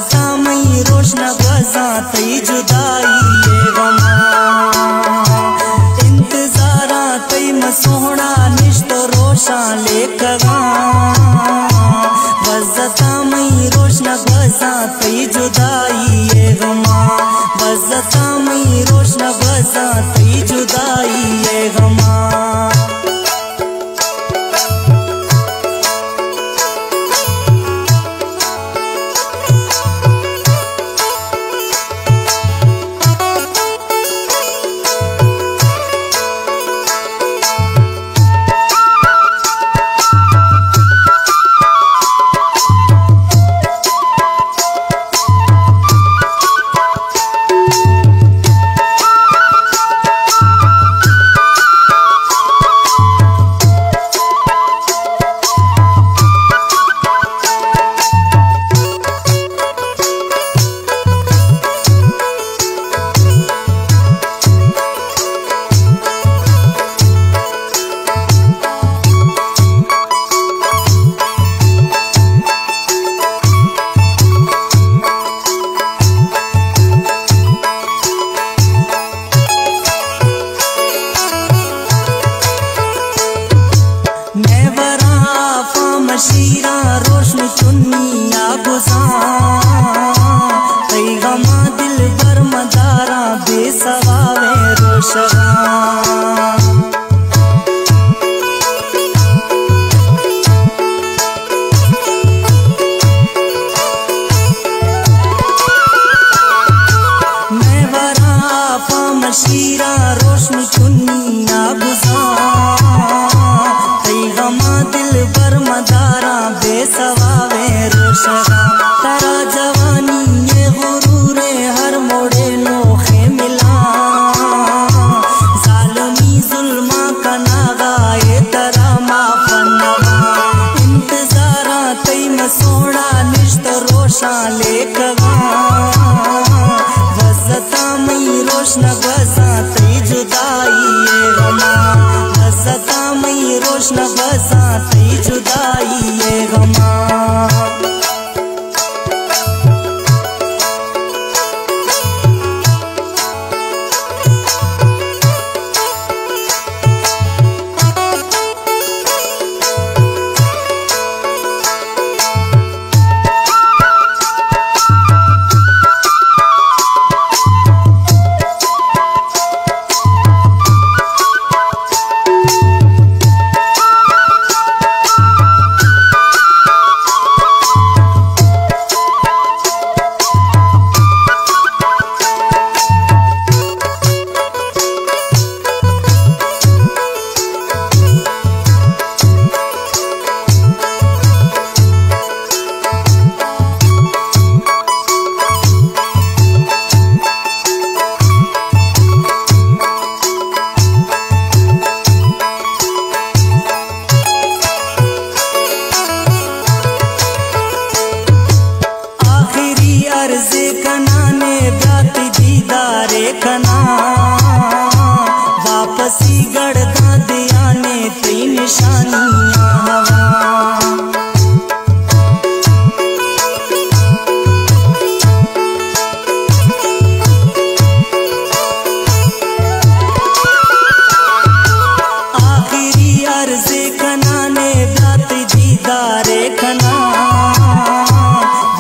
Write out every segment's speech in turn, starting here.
वजता मई रोशन गजा तई जुदाई ये गमा इंतजारा तई मसोहना निश्त रोशा लेकगा वजता मई रोशन गजा तई जुदाई ये गमा वजता मई रोशन गजा तई जुदाई ये गमा शीरा रोशन चुन्निया गुजा तई गमा दिल बर मदारा बेसवावे रोशगा मैं वरा फाम शीरा रोशन चुन्निया गुजा तई गमा दिल बर मदारा बेसवावे रोशगा तारा जवानी ये गुरूरे हर मोड़े नोखे मिला जालमी जुल्मा का नागा ये तरा माफनवा इंतजारा तई मसोड़ा निश्त रोशा लेकगा वजता मई रोशन गजा तई जुदाई ये गमा वजता मई रोशन गजा तई जुदाई ये गमा अर्ज़े कनाने ब्यात दीदारे कना वापसी गढ़दा दियाने तई निशानियां हवा आखिरी अर्ज़े कनाने ब्यात दीदारे कना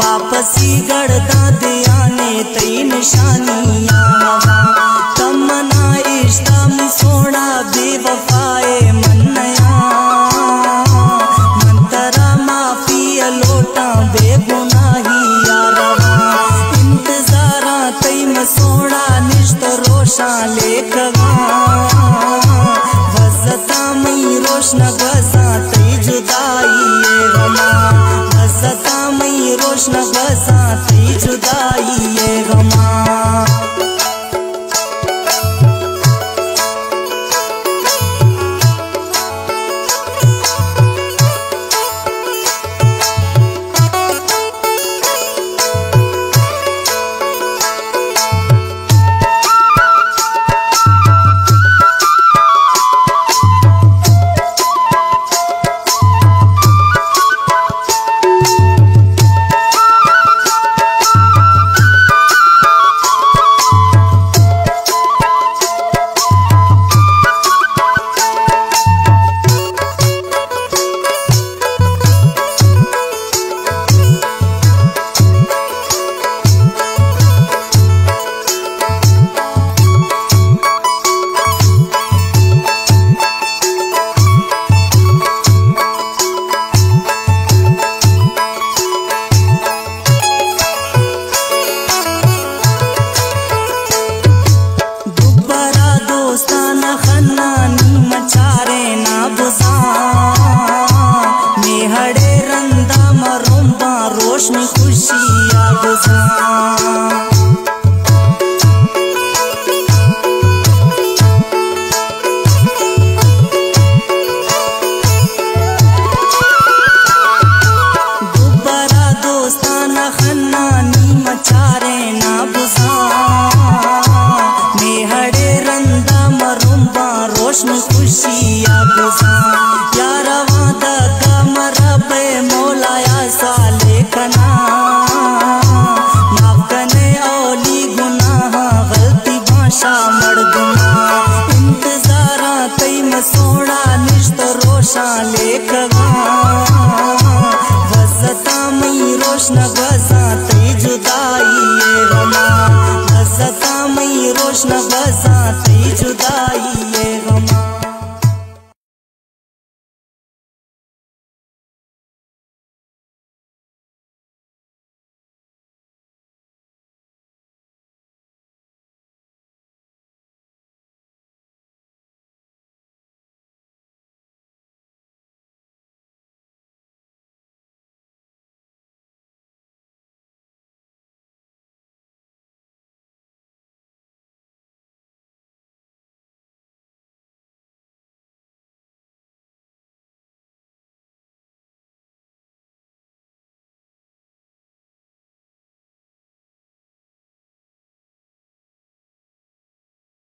वापसी गढ़दा दियाने तई निशानियां तमन्ना इश्क़ सोना बेवफाए मनया मंतरा माफी लोटा बेगुनाही यारवा इंतजारा तई मसोड़ा निश्त रोशा लेकगा वजता मई रोशन गजा तई जुदाई ये गमा वजता मई रोशन गजा तई जुदाई ये गमा बसा दोस्ताना खन्ना नी मचारे